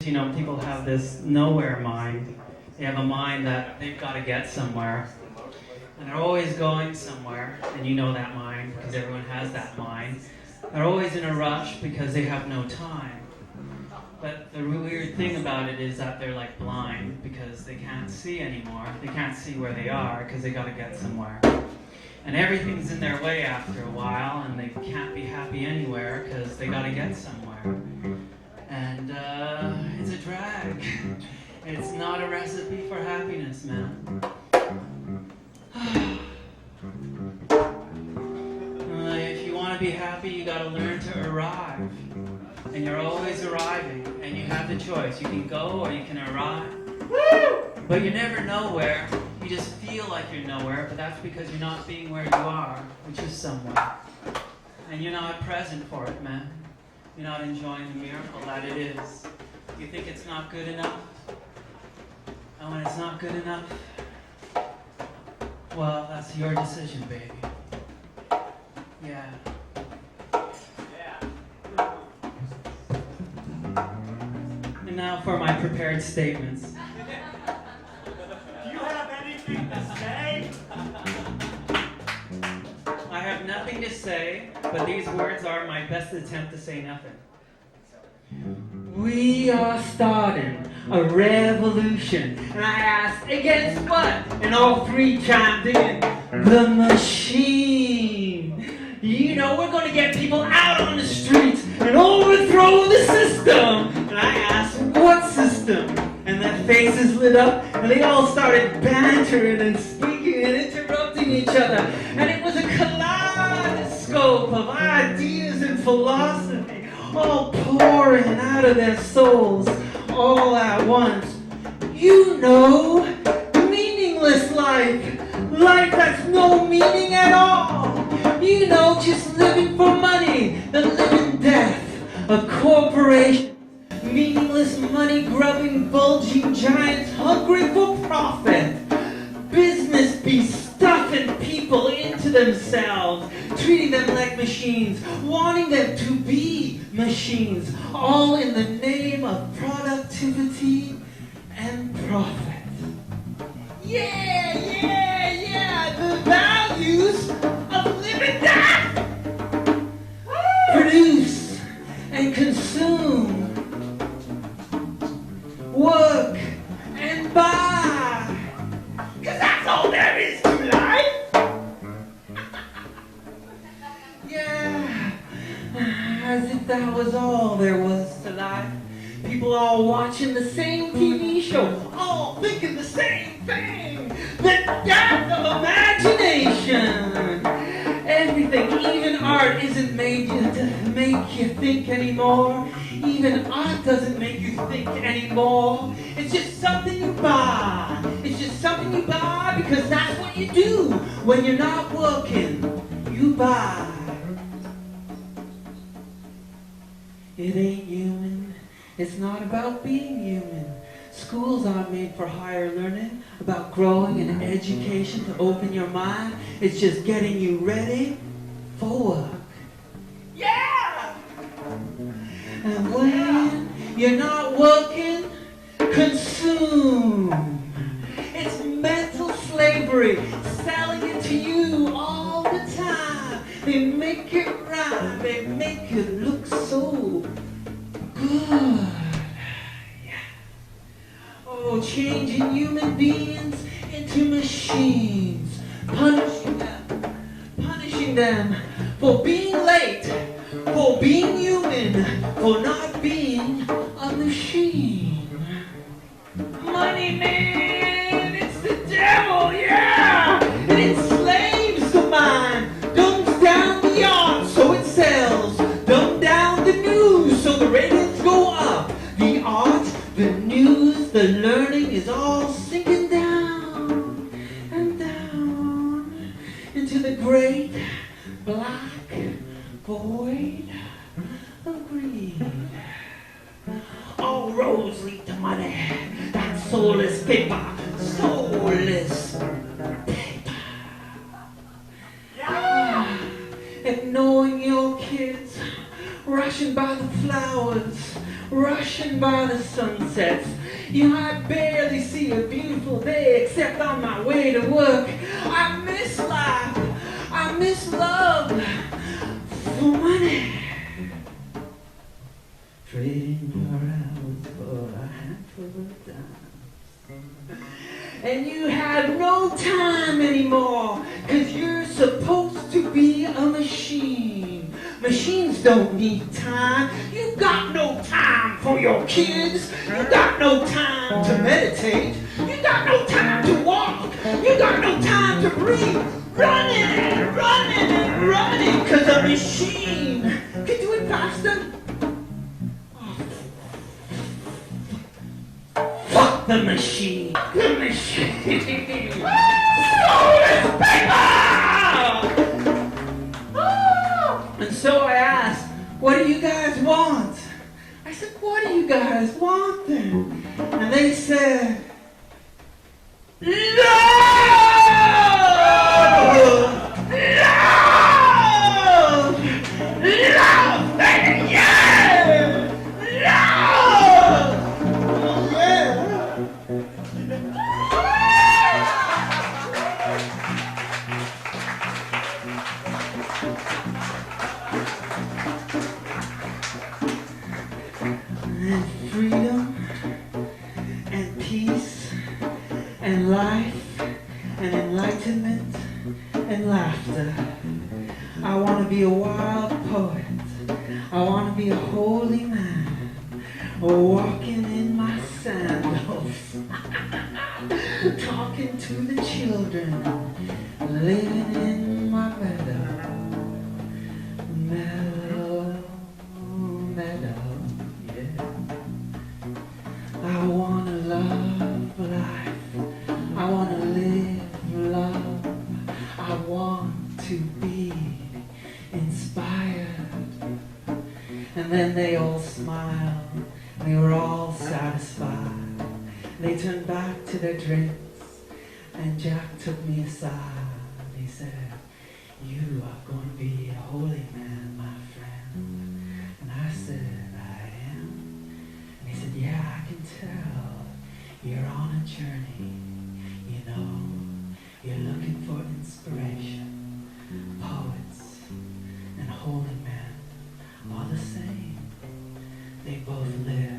You know, people have this nowhere mind. They have a mind that they've got to get somewhere. And they're always going somewhere, and you know that mind, because everyone has that mind. They're always in a rush because they have no time. But the weird thing about it is that they're like blind because they can't see anymore. They can't see where they are because they got to get somewhere. And everything's in their way after a while, and they can't be happy anywhere because they got to get somewhere. And it's a drag. It's not a recipe for happiness, man. If you want to be happy, you got to learn to arrive. And you're always arriving, and you have the choice. You can go or you can arrive. But you're never nowhere. You just feel like you're nowhere, but that's because you're not being where you are, which is somewhere. And you're not present for it, man. You're not enjoying the miracle that it is. You think it's not good enough? And when it's not good enough, well, that's your decision, baby. Yeah. And now for my prepared statements. Do you have anything to say? I have nothing to say, but these words are my best attempt to say nothing. We are starting a revolution. And I asked, against what? And all three chimed in. The machine. You know, we're going to get people out on the streets and overthrow the system. And I asked, what system? And their faces lit up, and they all started bantering and speaking and interrupting each other. And it was a kaleidoscope of ideas and philosophy, all pouring out of their souls, all at once. You know, meaningless life. Life that's no meaning at all. You know, just living for money, the living death of corporations. Meaningless money-grubbing, bulging giants hungry for profit. Business be stuffing people into themselves, treating them like machines, wanting them to be machines, all in the name of productivity and profit. Yeah, the values of living death. Produce and consume. Work and buy. Cause that's all there is to life. Yeah. As if that was all there was to life. People all watching the same TV show, all thinking the same thing. The death of imagination. Everything, even art, isn't made to make you think anymore. Even art doesn't make you think anymore. It's just something you buy. It's just something you buy because that's what you do when you're not working. You buy. It ain't human. It's not about being human. Schools aren't made for higher learning, about growing and education to open your mind. It's just getting you ready for work. Yeah! And when you're not working, consume. It's mental slavery, selling it to you all the time. They make it rhyme, they make it look so good. Oh, changing human beings into machines, punishing them for being late, for being human, for not being a machine. Money, man, it's the devil, yeah! It enslaves the mind, dumbs down the art so it sells, dumb down the news so the ratings go up. The art, the news, the learning is all sinking down and down into the great black void of greed. All roads lead to money. That soulless paper, soulless paper. Yeah. Ignoring your kids, rushing by the flowers, rushing by the sunsets. You know, I barely see a beautiful day except on my way to work. I miss life. I miss love for money. Trading your hours for a handful of dimes. And you have no time anymore, 'cause you're supposed to be a machine. Machines don't need time. You got no time for your kids. You got no time to meditate. You got no time to walk. You got no time to breathe. Running and running and running, 'cause a machine can do it faster. Fuck the machine. The machine. Soulless paper! And so I asked, what do you guys want? I said, what do you guys want then? And they said, love! Love! Love! And yeah! Love! Oh, yeah! And freedom and peace and life and enlightenment and laughter. I want to be a wild poet. I want to be a holy man, walking in my sandals, talking to the children, living in my meadow, meadow. I wanna love life. I wanna live love. I want to be inspired. And then they all smiled. They were all satisfied. They turned back to their drinks, and Jack took me aside. He said, "You are going to be a holy man, my friend." And I said, "I am." And he said, "Yeah, I can tell. You're on a journey. You know, you're looking for inspiration. Poets and holy men are the same. They both live